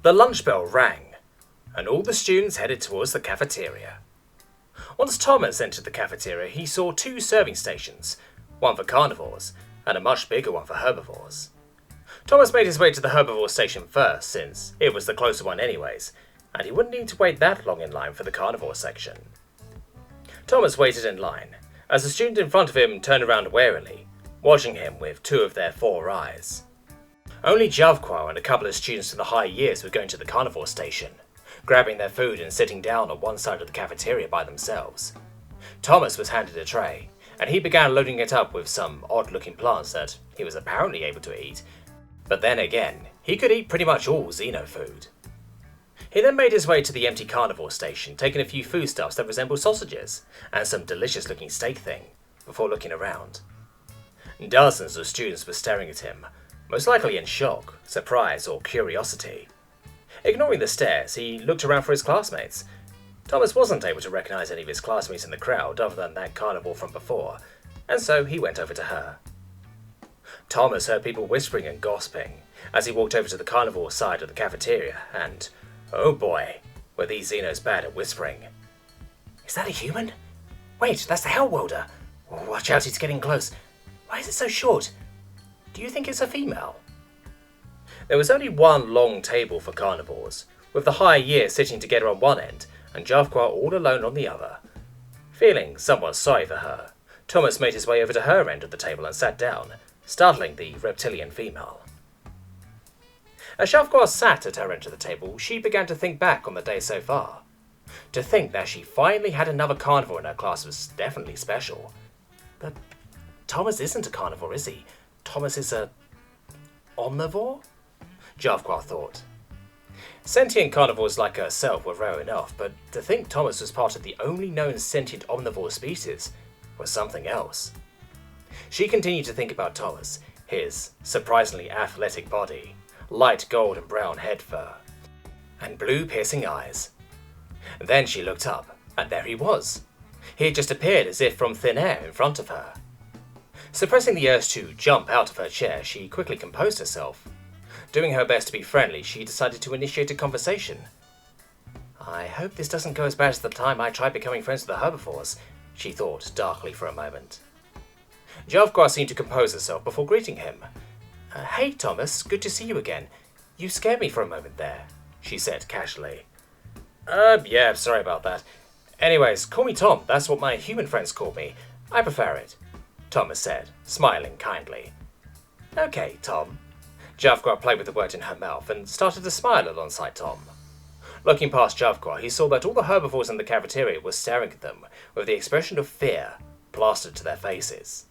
The lunch bell rang, and all the students headed towards the cafeteria. Once Thomas entered the cafeteria, he saw 2 serving stations, one for carnivores and a much bigger one for herbivores. Thomas made his way to the herbivore station first, since it was the closer one anyways, and he wouldn't need to wait that long in line for the carnivore section. Thomas waited in line, as the student in front of him turned around warily, watching him with 2 of their 4 eyes. Only Jeffery and a couple of students from the higher years were going to the carnivore station, grabbing their food and sitting down on one side of the cafeteria by themselves. Thomas was handed a tray, and he began loading it up with some odd-looking plants that he was apparently able to eat, but then again, he could eat pretty much all Xeno food. He then made his way to the empty carnivore station, taking a few foodstuffs that resembled sausages, and some delicious-looking steak thing, before looking around. Dozens of students were staring at him, most likely in shock, surprise, or curiosity. Ignoring the stares, he looked around for his classmates. Thomas wasn't able to recognize any of his classmates in the crowd other than that carnivore from before, and so he went over to her. Thomas heard people whispering and gossiping as he walked over to the carnivore side of the cafeteria, and, oh boy, were these Xenos bad at whispering. "Is that a human? Wait, that's the Hellworlder. Watch out, he's getting close. Why is it so short? Do you think it's a female?" There was only one long table for carnivores, with the higher years sitting together on one end and Jeffery all alone on the other. Feeling somewhat sorry for her, Thomas made his way over to her end of the table and sat down, startling the reptilian female. As Jeffery sat at her end of the table, she began to think back on the day so far. To think that she finally had another carnivore in her class was definitely special. But Thomas isn't a carnivore, is he? Thomas is a omnivore? Jeffery thought. Sentient carnivores like herself were rare enough, but to think Thomas was part of the only known sentient omnivore species was something else. She continued to think about Thomas, his surprisingly athletic body, light gold and brown head fur, and blue piercing eyes. Then she looked up, and there he was. He had just appeared as if from thin air in front of her. Suppressing the urge to jump out of her chair, she quickly composed herself. Doing her best to be friendly, she decided to initiate a conversation. "I hope this doesn't go as bad as the time I tried becoming friends with the herbivores," she thought darkly for a moment. Jeffery seemed to compose herself before greeting him. "Hey, Thomas, good to see you again. You scared me for a moment there," she said casually. Yeah, sorry about that. Anyways, call me Tom, that's what my human friends call me. I prefer it," Thomas said, smiling kindly. "Okay, Tom." Jeffery played with the word in her mouth and started to smile alongside Tom. Looking past Jeffery, he saw that all the herbivores in the cafeteria were staring at them with the expression of fear plastered to their faces.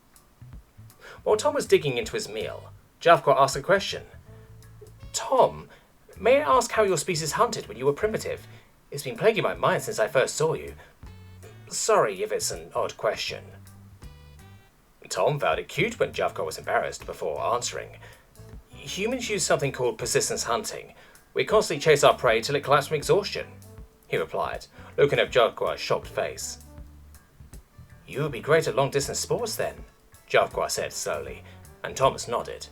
While Tom was digging into his meal, Jeffery asked a question. "Tom, may I ask how your species hunted when you were primitive? It's been plaguing my mind since I first saw you. Sorry if it's an odd question." Tom found it cute when Jeffery was embarrassed before answering. "Humans use something called persistence hunting. We constantly chase our prey till it collapses from exhaustion," he replied, looking at Jeffery's shocked face. "You would be great at long-distance sports then," Jeffery said slowly, and Thomas nodded.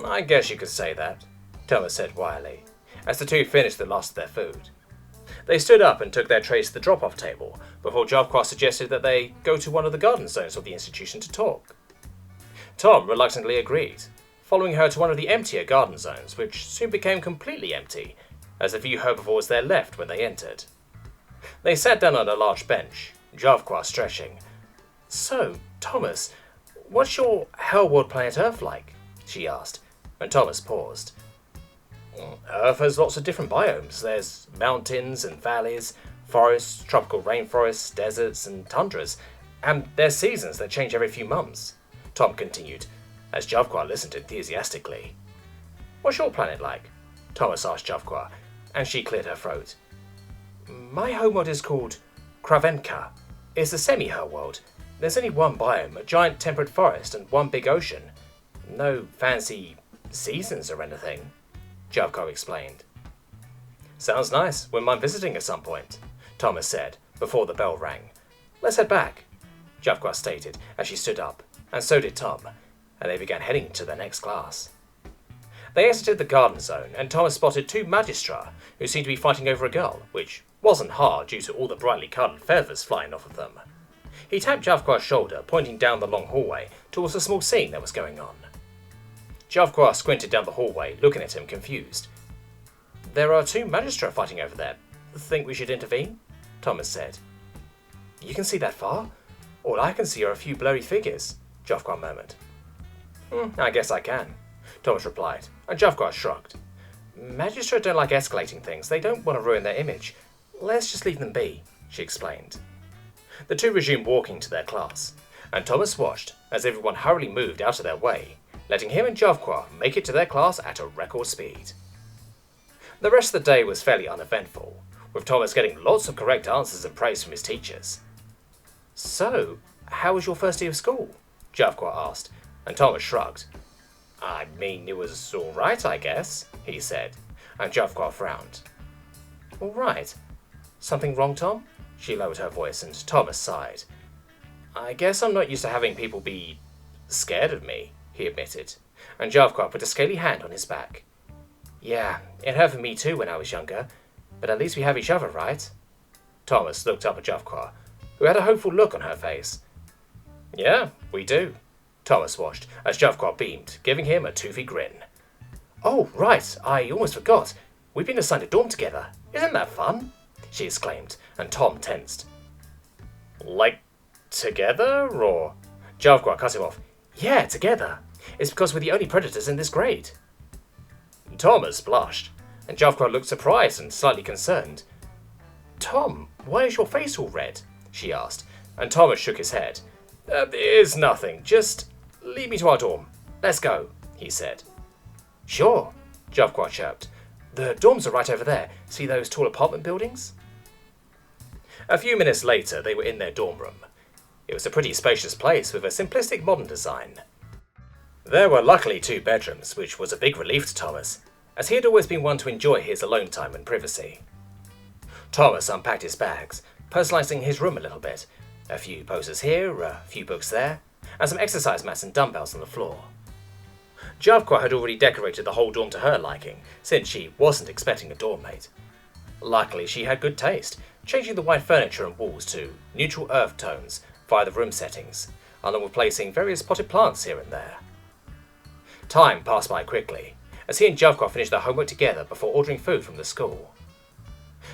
"I guess you could say that," Thomas said wryly, as the two finished the last of their food. They stood up and took their trays to the drop-off table, before Jeffery suggested that they go to one of the garden zones of the institution to talk. Tom reluctantly agreed, following her to one of the emptier garden zones, which soon became completely empty, as a few herbivores there left when they entered. They sat down on a large bench, Jeffery stretching. "So, Thomas, what's your Hellworld planet Earth like?" she asked, when Thomas paused. "Earth has lots of different biomes. There's mountains and valleys, forests, tropical rainforests, deserts, and tundras, and there's seasons that change every few months," Tom continued, as Jeffery listened enthusiastically. "What's your planet like?" Thomas asked Jeffery, and she cleared her throat. "My homeworld is called Kravenka. It's a semi-Hellworld. There's only one biome, a giant temperate forest, and one big ocean. No fancy seasons or anything," Jeffery explained. "Sounds nice. Wouldn't mind visiting at some point," Thomas said, before the bell rang. "Let's head back," Jeffery stated as she stood up, and so did Tom, and they began heading to their next class. They exited the garden zone, and Thomas spotted two Magistra who seemed to be fighting over a girl, which wasn't hard due to all the brightly coloured feathers flying off of them. He tapped Jeffery's shoulder, pointing down the long hallway towards a small scene that was going on. Jeffery squinted down the hallway, looking at him confused. "There are two Magistra fighting over there. Think we should intervene?" Thomas said. "You can see that far? All I can see are a few blurry figures," Jeffery murmured. "I guess I can," Thomas replied, and Jeffery shrugged. "Magistra don't like escalating things. They don't want to ruin their image. Let's just leave them be," she explained. The two resumed walking to their class, and Thomas watched as everyone hurriedly moved out of their way, letting him and Jeffery make it to their class at a record speed. The rest of the day was fairly uneventful, with Thomas getting lots of correct answers and praise from his teachers. "So, how was your first day of school?" Jeffery asked, and Thomas shrugged. "I mean, it was alright, I guess," he said, and Jeffery frowned. "Alright. Something wrong, Tom?" She lowered her voice, and Thomas sighed. "I guess I'm not used to having people be scared of me," he admitted, and Jeffery put a scaly hand on his back. "Yeah, it hurt for me too when I was younger, but at least we have each other, right?" Thomas looked up at Jeffery, who had a hopeful look on her face. "Yeah, we do," Thomas watched as Jeffery beamed, giving him a toothy grin. "Oh, right, I almost forgot. We've been assigned a dorm together. Isn't that fun?" she exclaimed, and Tom tensed. "Like, together, or?" Jeffery cut him off. "Yeah, together. It's because we're the only predators in this grade." Thomas blushed, and Jeffery looked surprised and slightly concerned. "Tom, why is your face all red?" she asked, and Thomas shook his head. "It's nothing. Just lead me to our dorm. Let's go," he said. "Sure," Jeffery chirped. "The dorms are right over there. See those tall apartment buildings?" A few minutes later, they were in their dorm room. It was a pretty spacious place with a simplistic modern design. There were luckily 2 bedrooms, which was a big relief to Thomas, as he had always been one to enjoy his alone time and privacy. Thomas unpacked his bags, personalising his room a little bit. A few posters here, a few books there, and some exercise mats and dumbbells on the floor. Jeffery had already decorated the whole dorm to her liking, since she wasn't expecting a dorm mate. Luckily, she had good taste, changing the white furniture and walls to neutral earth tones via the room settings, along with placing various potted plants here and there. Time passed by quickly, as he and Jeffery finished their homework together before ordering food from the school.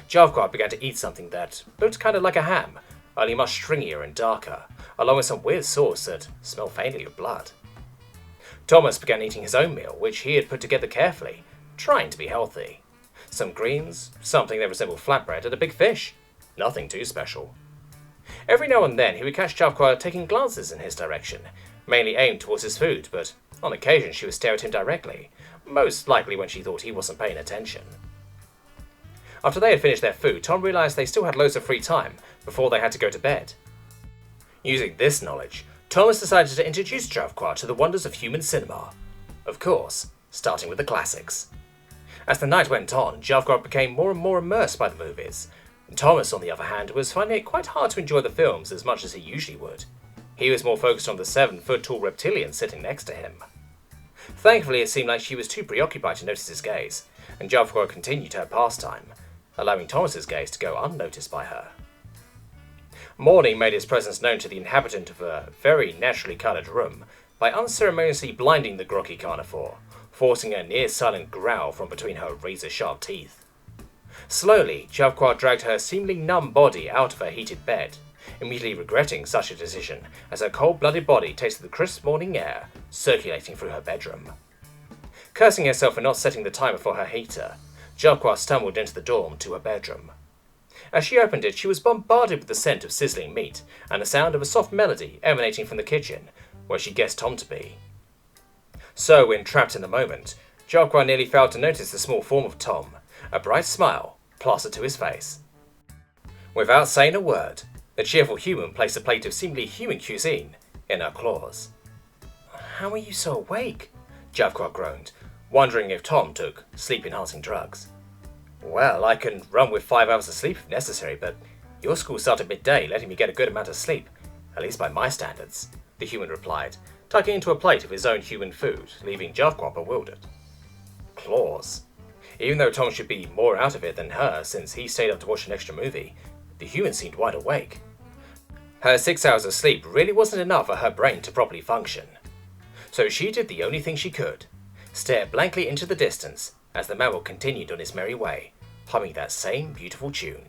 Jeffery began to eat something that looked kind of like a ham, only much stringier and darker, along with some weird sauce that smelled faintly of blood. Thomas began eating his own meal, which he had put together carefully, trying to be healthy. Some greens, something that resembled flatbread, and a big fish. Nothing too special. Every now and then he would catch Jeffery taking glances in his direction, mainly aimed towards his food, but on occasion she would stare at him directly, most likely when she thought he wasn't paying attention. After they had finished their food, Tom realised they still had loads of free time before they had to go to bed. Using this knowledge, Thomas decided to introduce Jeffery to the wonders of human cinema. Of course, starting with the classics. As the night went on, Jeffery became more and more immersed by the movies. Thomas, on the other hand, was finding it quite hard to enjoy the films as much as he usually would. He was more focused on the 7-foot-tall reptilian sitting next to him. Thankfully, it seemed like she was too preoccupied to notice his gaze, and Jeffery continued her pastime, allowing Thomas's gaze to go unnoticed by her. Morning made his presence known to the inhabitant of a very naturally coloured room by unceremoniously blinding the groggy carnivore, forcing a near-silent growl from between her razor-sharp teeth. Slowly, Jeffery dragged her seemingly numb body out of her heated bed, immediately regretting such a decision as her cold-blooded body tasted the crisp morning air circulating through her bedroom. Cursing herself for not setting the timer for her heater, Jeffery stumbled into the dorm to her bedroom. As she opened it, she was bombarded with the scent of sizzling meat and the sound of a soft melody emanating from the kitchen, where she guessed Tom to be. So, entrapped in the moment, Jeffery nearly failed to notice the small form of Tom, a bright smile plastered to his face. Without saying a word, the cheerful human placed a plate of seemingly human cuisine in her claws. "How are you so awake?" Jeffery groaned, wondering if Tom took sleep-enhancing drugs. "Well, I can run with 5 hours of sleep if necessary, but your school started at midday, letting me get a good amount of sleep, at least by my standards," the human replied, tucking into a plate of his own human food, leaving Jeffery bewildered. claws. Even though Tom should be more out of it than her since he stayed up to watch an extra movie, the human seemed wide awake. Her 6 hours of sleep really wasn't enough for her brain to properly function. So she did the only thing she could, stare blankly into the distance as the mammal continued on his merry way, humming that same beautiful tune.